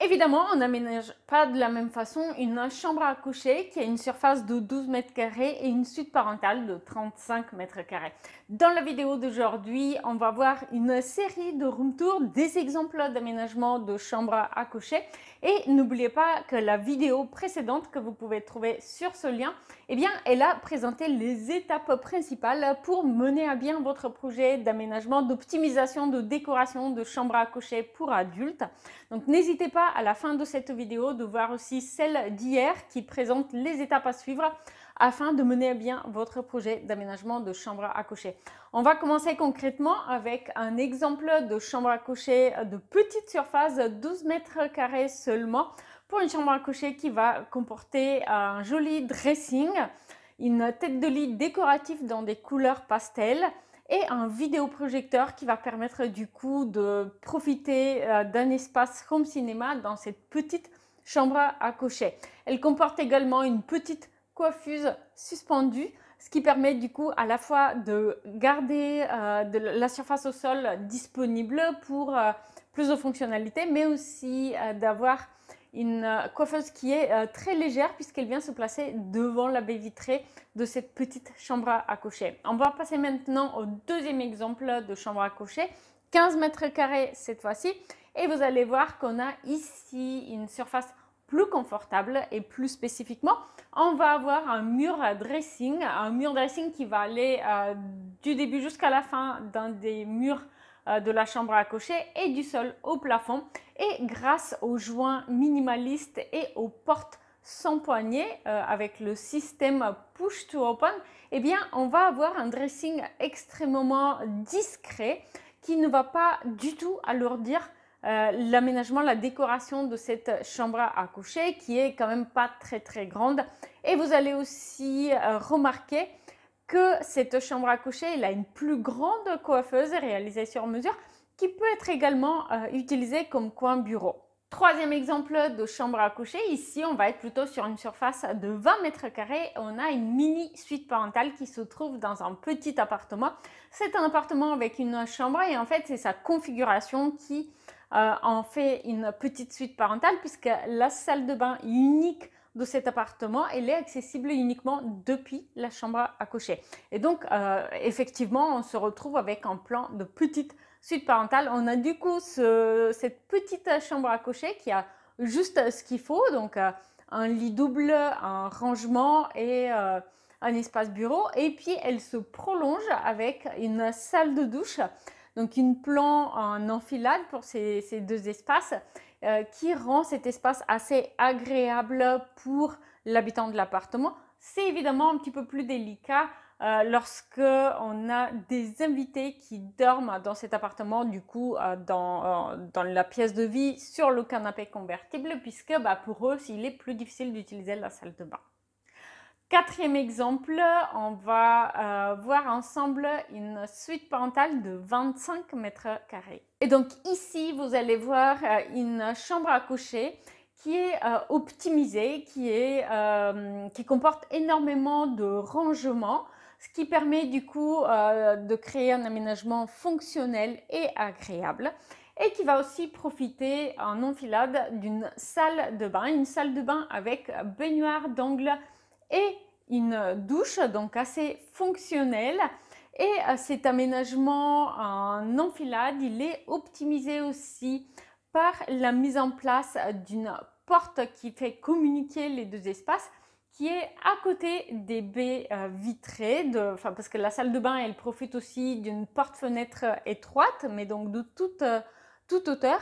Évidemment, on n'aménage pas de la même façon une chambre à coucher qui a une surface de 12 mètres carrés et une suite parentale de 35 mètres carrés. Dans la vidéo d'aujourd'hui, on va voir une série de room tours, des exemples d'aménagement de chambres à coucher. Et n'oubliez pas que la vidéo précédente que vous pouvez trouver sur ce lien, eh bien, elle a présenté les étapes principales pour mener à bien votre projet d'aménagement, d'optimisation, de décoration de chambres à coucher pour adultes. Donc n'hésitez pas à la fin de cette vidéo de voir aussi celle d'hier qui présente les étapes à suivre afin de mener à bien votre projet d'aménagement de chambre à coucher. On va commencer concrètement avec un exemple de chambre à coucher de petite surface, 12 mètres carrés seulement, pour une chambre à coucher qui va comporter un joli dressing, une tête de lit décorative dans des couleurs pastel, et un vidéoprojecteur qui va permettre du coup de profiter d'un espace home cinéma dans cette petite chambre à coucher. Elle comporte également une petite coiffeuse suspendue, ce qui permet du coup à la fois de garder de la surface au sol disponible pour plus de fonctionnalités, mais aussi d'avoir une coiffeuse qui est très légère puisqu'elle vient se placer devant la baie vitrée de cette petite chambre à coucher. On va passer maintenant au deuxième exemple de chambre à coucher, 15 mètres carrés cette fois-ci, et vous allez voir qu'on a ici une surface plus confortable et plus spécifiquement, on va avoir un mur dressing qui va aller du début jusqu'à la fin d'un des murs de la chambre à coucher et du sol au plafond. Et grâce aux joints minimalistes et aux portes sans poignée avec le système push to open, eh bien, on va avoir un dressing extrêmement discret qui ne va pas du tout alourdir l'aménagement, la décoration de cette chambre à coucher qui est quand même pas très grande. Et vous allez aussi remarquer que cette chambre à coucher, elle a une plus grande coiffeuse réalisée sur mesure qui peut être également utilisée comme coin bureau. Troisième exemple de chambre à coucher, ici on va être plutôt sur une surface de 20 mètres carrés. On a une mini suite parentale qui se trouve dans un petit appartement. C'est un appartement avec une chambre et en fait c'est sa configuration qui en fait une petite suite parentale puisque la salle de bain unique de cet appartement, elle est accessible uniquement depuis la chambre à coucher. Et donc, effectivement, on se retrouve avec un plan de petite suite parentale. On a du coup cette petite chambre à coucher qui a juste ce qu'il faut, donc un lit double, un rangement et un espace bureau. Et puis, elle se prolonge avec une salle de douche, donc une plan en enfilade pour ces deux espaces qui rend cet espace assez agréable pour l'habitant de l'appartement. C'est évidemment un petit peu plus délicat lorsque on a des invités qui dorment dans cet appartement, du coup dans la pièce de vie sur le canapé convertible, puisque pour eux, il est plus difficile d'utiliser la salle de bain. Quatrième exemple, on va voir ensemble une suite parentale de 25 mètres carrés. Et donc ici, vous allez voir une chambre à coucher qui est optimisée, qui comporte énormément de rangements, ce qui permet du coup de créer un aménagement fonctionnel et agréable. Et qui va aussi profiter en enfilade d'une salle de bain, une salle de bain avec baignoire d'angle et une douche, donc assez fonctionnelle. Et cet aménagement en enfilade, il est optimisé aussi par la mise en place d'une porte qui fait communiquer les deux espaces, qui est à côté des baies vitrées, parce que la salle de bain, elle profite aussi d'une porte-fenêtre étroite, mais donc de toute hauteur.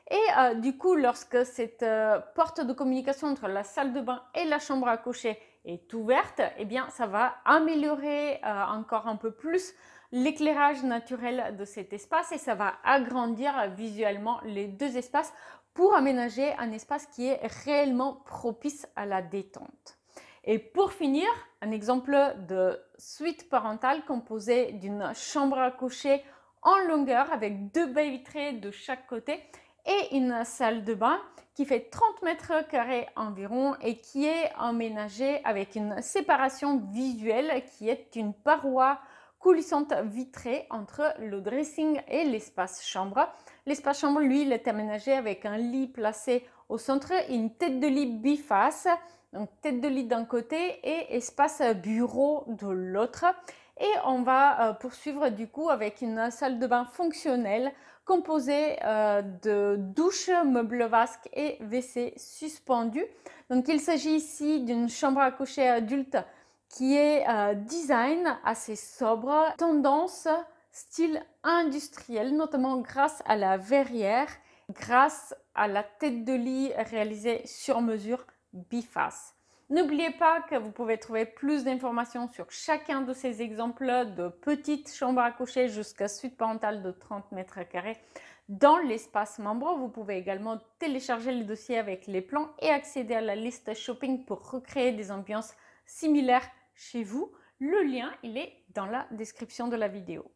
Et du coup, lorsque cette porte de communication entre la salle de bain et la chambre à coucher est ouverte, eh bien, ça va améliorer encore un peu plus l'éclairage naturel de cet espace et ça va agrandir visuellement les deux espaces pour aménager un espace qui est réellement propice à la détente. Et pour finir, un exemple de suite parentale composée d'une chambre à coucher en longueur avec deux baies vitrées de chaque côté et une salle de bain qui fait 30 mètres carrés environ et qui est emménagée avec une séparation visuelle qui est une paroi coulissante vitrée entre le dressing et l'espace chambre. L'espace chambre, lui, il est aménagé avec un lit placé au centre et une tête de lit biface. Donc tête de lit d'un côté et espace bureau de l'autre. Et on va poursuivre du coup avec une salle de bain fonctionnelle composée de douche, meubles vasques et WC suspendus. Donc il s'agit ici d'une chambre à coucher adulte qui est design assez sobre, tendance style industriel, notamment grâce à la verrière, grâce à la tête de lit réalisée sur mesure biface. N'oubliez pas que vous pouvez trouver plus d'informations sur chacun de ces exemples de petites chambres à coucher jusqu'à suite parentale de 30 mètres carrés dans l'espace membre. Vous pouvez également télécharger le dossier avec les plans et accéder à la liste shopping pour recréer des ambiances similaires chez vous. Le lien, il est dans la description de la vidéo.